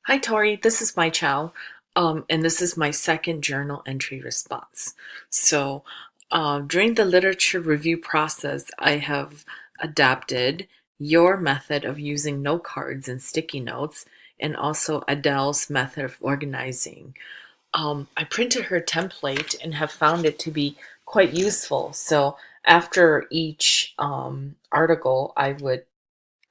Hi, Tori. This is my Chow, and this is my second journal entry response. So, during the literature review process, I have adapted your method of using note cards and sticky notes, and also Adele's method of organizing. I printed her template and have found it to be quite useful. So, after each article, I would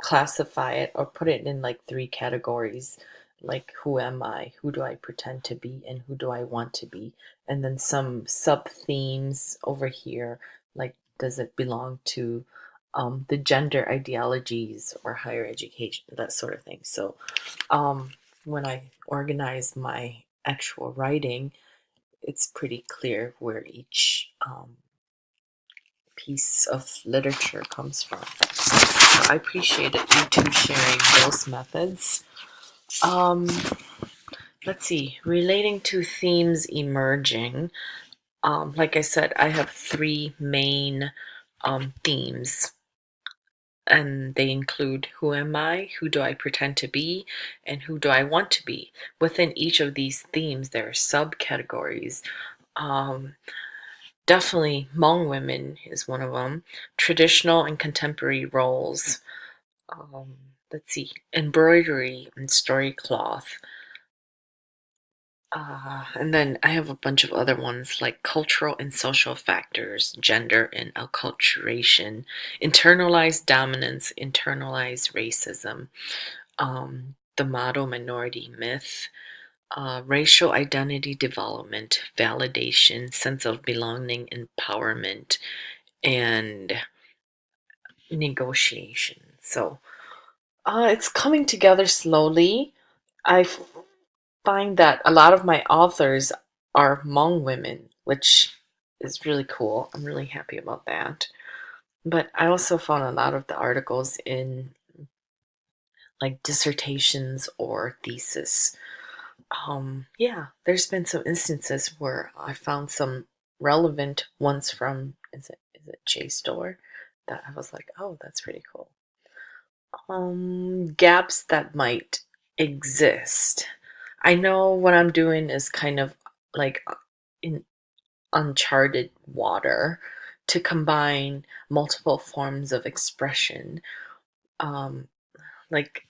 classify it or put it in like three categories, like who am I, who do I pretend to be, and who do I want to be, and then some sub themes over here, like does it belong to the gender ideologies or higher education, that sort of thing. So when I organize my actual writing, it's pretty clear where each piece of literature comes from. So I appreciated you two sharing those methods. Um, let's see, relating to themes emerging, like I said, I have three main themes, and they include who am I, who do I pretend to be, and who do I want to be. Within each of these themes, there are subcategories. Um, Definitely, Hmong women is one of them. Traditional and contemporary roles. um, let's see, embroidery and story cloth. And then I have a bunch of other ones like cultural and social factors, gender and acculturation, internalized dominance, internalized racism, the model minority myth, racial identity development, validation, sense of belonging, empowerment, and negotiation. So it's coming together slowly. I find that a lot of my authors are Hmong women, which is really cool. I'm really happy about that. But I also found a lot of the articles in like dissertations or thesis. Yeah, there's been some instances where I found some relevant ones from is it JSTOR that I was like, oh, that's pretty cool. Gaps that might exist. I know what I'm doing is kind of like in uncharted water to combine multiple forms of expression. Um, like,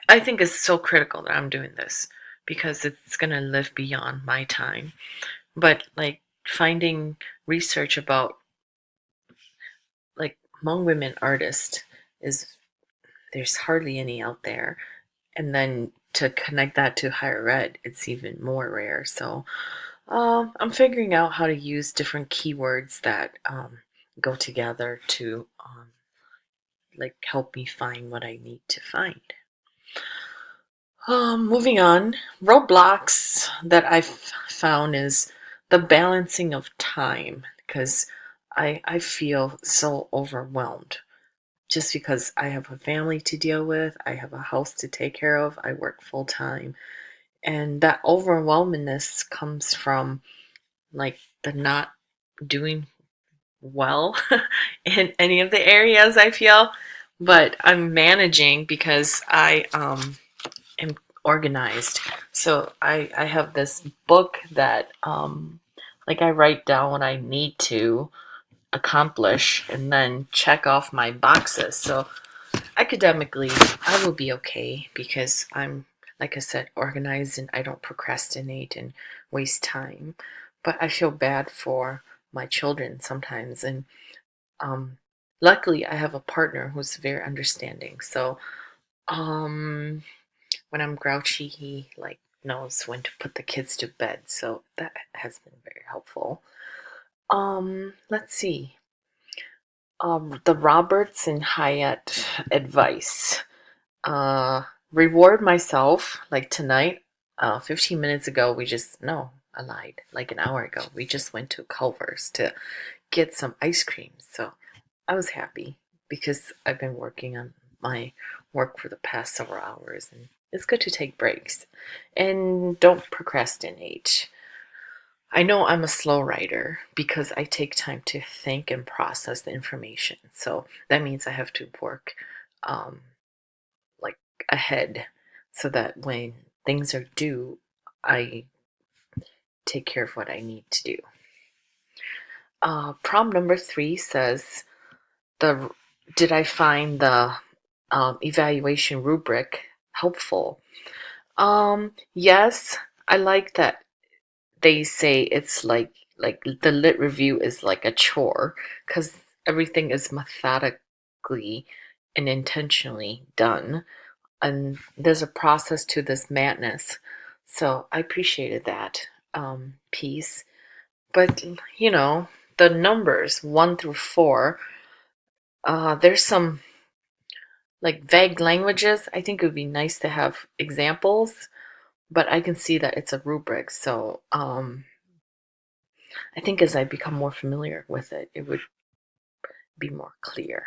I think it's so critical that I'm doing this because it's going to live beyond my time. But like finding research about like Hmong women artists is there's hardly any out there. And then to connect that to higher ed, it's even more rare. So I'm figuring out how to use different keywords that go together to like help me find what I need to find. Moving on, roadblocks that I've found is the balancing of time because I feel so overwhelmed just because I have a family to deal with, I have a house to take care of, I work full time, and that overwhelmingness comes from like the not doing well in any of the areas I feel, but I'm managing because I am organized. So I have this book that like I write down what I need to accomplish and then check off my boxes. So academically, I will be okay because I'm, like I said, organized and I don't procrastinate and waste time. But I feel bad for my children sometimes. And um, luckily, I have a partner who's very understanding. So um, when I'm grouchy, he like knows when to put the kids to bed. So that has been very helpful. Let's see. The Roberts and Hyatt advice. Uh, Reward myself like tonight. 15 minutes ago, we just, no, I lied. Like an hour ago, we just went to Culver's to get some ice cream. So I was happy because I've been working on my work for the past several hours and it's good to take breaks and don't procrastinate. I know I'm a slow writer because I take time to think and process the information. So that means I have to work um, like ahead. so that when things are due, I take care of what I need to do. Prompt number 3 says, "The did I find the evaluation rubric helpful?" Yes, I like that they say it's like the lit review is like a chore because everything is methodically and intentionally done, and there's a process to this madness. So I appreciated that piece. But the numbers 1 through 4, there's some like vague languages. I think it would be nice to have examples, but I can see that it's a rubric. So I think as I become more familiar with it, it would be more clear.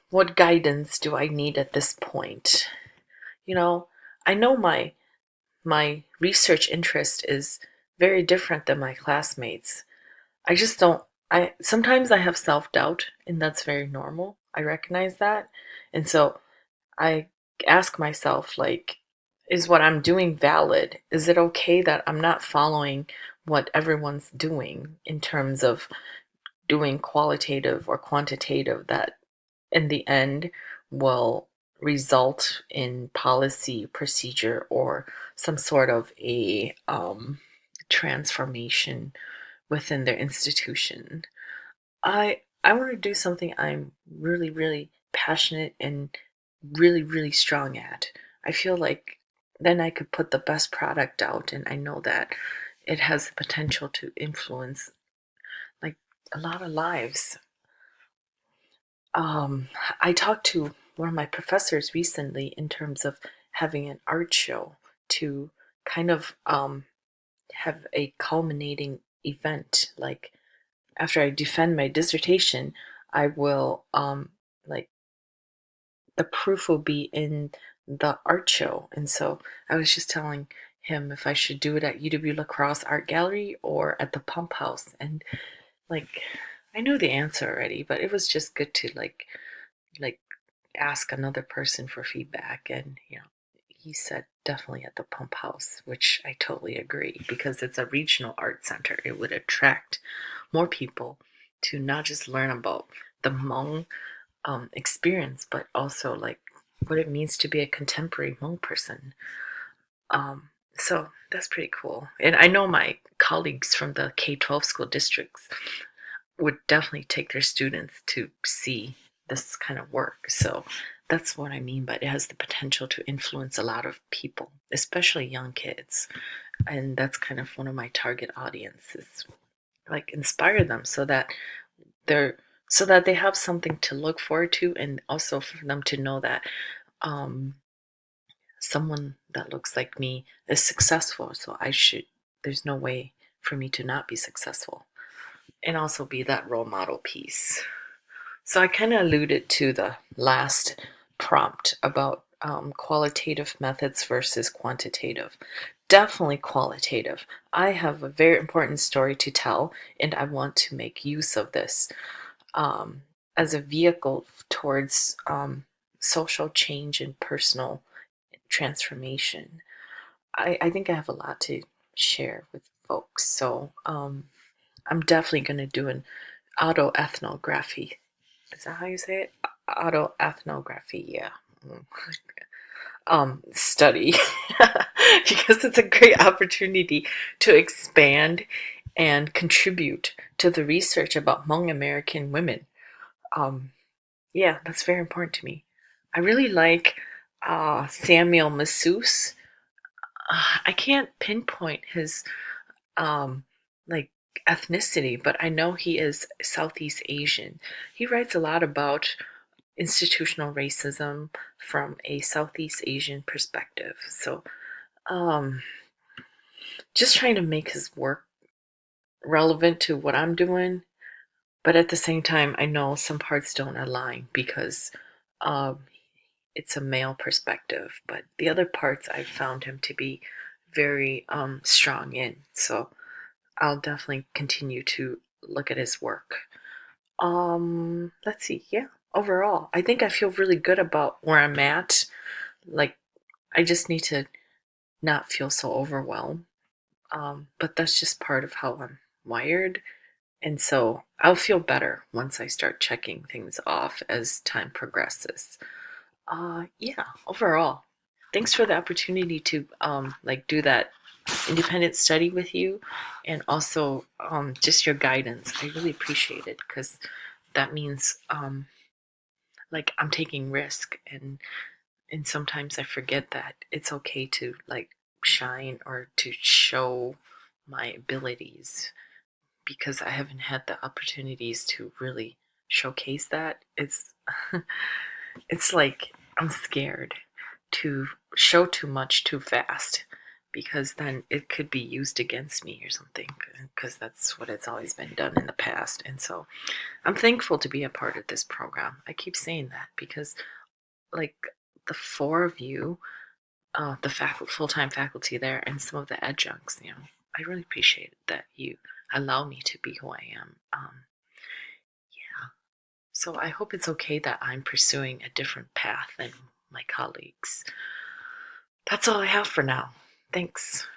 What guidance do I need at this point? You know, I know my research interest is very different than my classmates. I just don't I sometimes I have self-doubt, and that's very normal. I recognize that. And so I ask myself, like, is what I'm doing valid? Is it okay that I'm not following what everyone's doing in terms of doing qualitative or quantitative that in the end will result in policy, procedure, or some sort of a transformation within their institution? I want to do something I'm really, really passionate and really, really strong at. I feel like then I could put the best product out, and I know that it has the potential to influence like a lot of lives. Um, I talked to one of my professors recently in terms of having an art show to kind of have a culminating event. Like after I defend my dissertation, I will like the proof will be in the art show. And so I was just telling him if I should do it at UW La Crosse Art Gallery or at the Pump House. And like I knew the answer already, but it was just good to like ask another person for feedback. And he said definitely at the Pump House, which I totally agree because it's a regional art center. It would attract more people to not just learn about the Hmong experience, but also like what it means to be a contemporary Hmong person. So that's pretty cool. And I know my colleagues from the K-12 school districts would definitely take their students to see this kind of work. So that's what I mean by it has the potential to influence a lot of people, especially young kids. And that's kind of one of my target audiences. Like inspire them they're so that they have something to look forward to, and also for them to know that um, someone that looks like me is successful. So there's no way for me to not be successful, and also be that role model piece. So I kind of alluded to the last prompt about qualitative methods versus quantitative. Definitely qualitative. I have a very important story to tell, and I want to make use of this um, as a vehicle towards social change and personal transformation. I think I have a lot to share with folks. So I'm definitely going to do an autoethnography. Is that how you say it? Autoethnography, yeah. Mm. Study because it's a great opportunity to expand and contribute to the research about Hmong American women. Um, yeah, that's very important to me. I really like Samuel Massouse. I can't pinpoint his um, like ethnicity, but I know he is Southeast Asian. He writes a lot about institutional racism from a Southeast Asian perspective. So, um, just trying to make his work relevant to what I'm doing, but at the same time, I know some parts don't align because um, it's a male perspective, but the other parts I found him to be very strong in. So I'll definitely continue to look at his work. Let's see. Yeah, overall, I think I feel really good about where I'm at. like I just need to not feel so overwhelmed. But that's just part of how I'm wired. And so I'll feel better once I start checking things off as time progresses. Yeah, overall, thanks for the opportunity to do that independent study with you, and also just your guidance. I really appreciate it because that means I'm taking risk, and sometimes I forget that it's okay to shine or to show my abilities because I haven't had the opportunities to really showcase that. It's like I'm scared to show too much too fast because then it could be used against me or something, because that's what it's always been done in the past. And so I'm thankful to be a part of this program. I keep saying that because like the four of you, the full-time faculty there, and some of the adjuncts, I really appreciate that you allow me to be who I am. Yeah. So I hope it's okay that I'm pursuing a different path than my colleagues. That's all I have for now. Thanks.